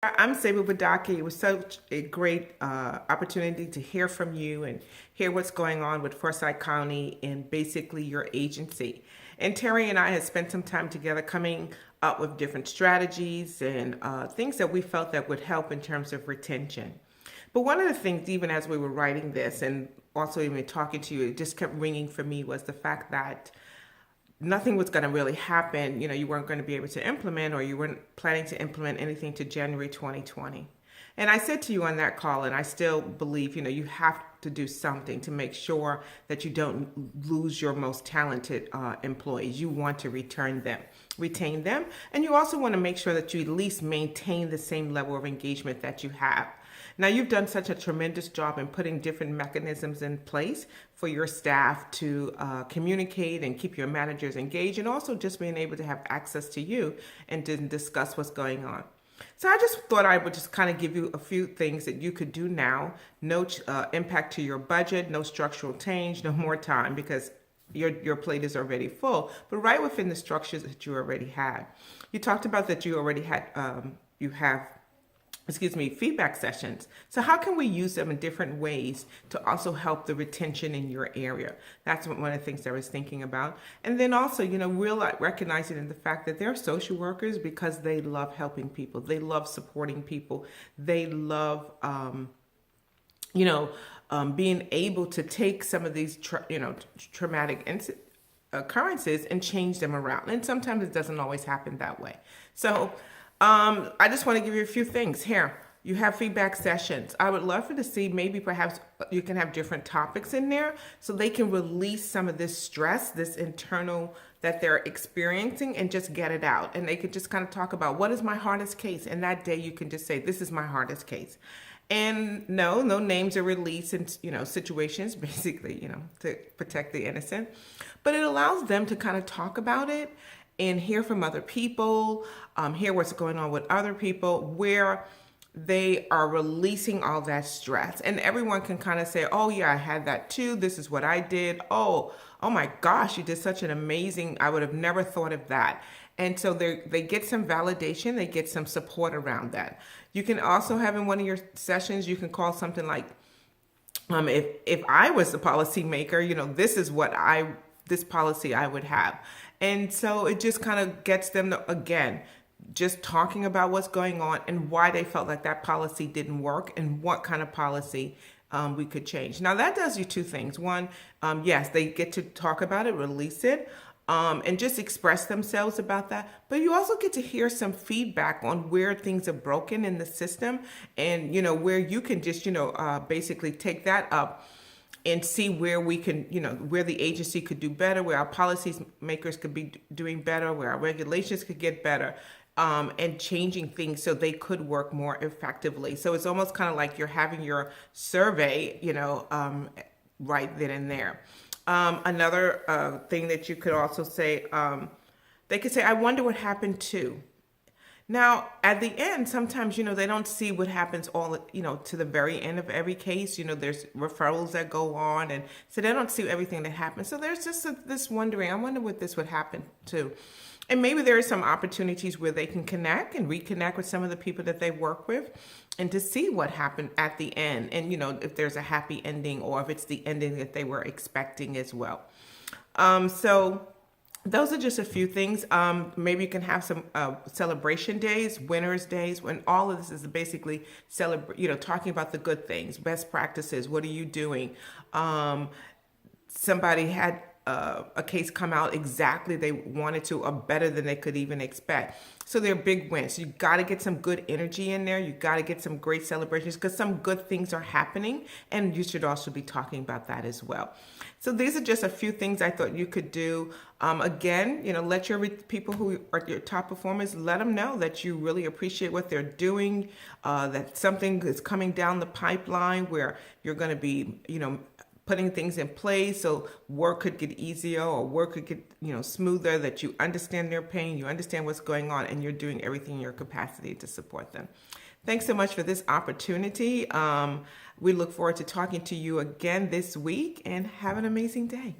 I'm Saber Badaki. It was such a great opportunity to hear from you and hear what's going on with Forsyth County and basically your agency. And Terry and I had spent some time together coming up with different strategies and things that we felt that would help in terms of retention. But one of the things, even as we were writing this and also even talking to you, it just kept ringing for me was the fact that nothing was going to really happen. You weren't going to be able to implement, or you weren't planning to implement anything to January 2020. And I said to you on that call, and I still believe, you have to do something to make sure that you don't lose your most talented employees. You want to retain them, and you also want to make sure that you at least maintain the same level of engagement that you have. Now, you've done such a tremendous job in putting different mechanisms in place for your staff to communicate and keep your managers engaged, and also just being able to have access to you and to discuss what's going on. So I just thought I would just kind of give you a few things that you could do now. No impact to your budget, no structural change, no more time, because your plate is already full, but right within the structures that you already had. You talked about that you already had, feedback sessions. So how can we use them in different ways to also help the retention in your area? That's one of the things I was thinking about. And then also, recognizing in the fact that they're social workers because they love helping people. They love supporting people. They love, being able to take some of these, traumatic occurrences and change them around. And sometimes it doesn't always happen that way. So I just want to give you a few things here. You have feedback sessions. I would love for to see maybe perhaps you can have different topics in there so they can release some of this stress, this internal that they're experiencing, and just get it out. And they could just kind of talk about what is my hardest case. And that day you can just say, this is my hardest case. And no names are released in, situations, basically, to protect the innocent. But it allows them to kind of talk about it and hear from other people, hear what's going on with other people, where they are releasing all that stress. And everyone can kind of say, oh yeah, I had that too. This is what I did. Oh my gosh, you did such an amazing, I would have never thought of that. And so they get some validation, they get some support around that. You can also have in one of your sessions, you can call something like, if I was the policymaker, this is what this policy I would have. And so it just kind of gets them to, again, just talking about what's going on and why they felt like that policy didn't work and what kind of policy we could change. Now that does you two things. One, yes, they get to talk about it, release it, and just express themselves about that. But you also get to hear some feedback on where things are broken in the system, and where you can just basically take that up and see where we can, where the agency could do better, where our policy makers could be doing better, where our regulations could get better, and changing things so they could work more effectively. So it's almost kind of like you're having your survey, right then and there. Another thing that you could also say, they could say, I wonder what happened to. Now, at the end, sometimes, they don't see what happens all, to the very end of every case. There's referrals that go on, and so they don't see everything that happens. So there's just this wondering, I wonder what this would happen to. And maybe there are some opportunities where they can connect and reconnect with some of the people that they work with and to see what happened at the end. And, if there's a happy ending or if it's the ending that they were expecting as well. So those are just a few things. Maybe you can have some celebration days, winners days, when all of this is basically talking about the good things, best practices. What are you doing? Somebody had a case come out exactly they wanted to, or better than they could even expect. So they're big wins. So you got to get some good energy in there. You got to get some great celebrations because some good things are happening, and you should also be talking about that as well. So these are just a few things I thought you could do. Again, let your people who are your top performers, let them know that you really appreciate what they're doing, that something is coming down the pipeline where you're going to be, putting things in place so work could get easier or work could get smoother, that you understand their pain, you understand what's going on, and you're doing everything in your capacity to support them. Thanks so much for this opportunity. We look forward to talking to you again this week, and have an amazing day.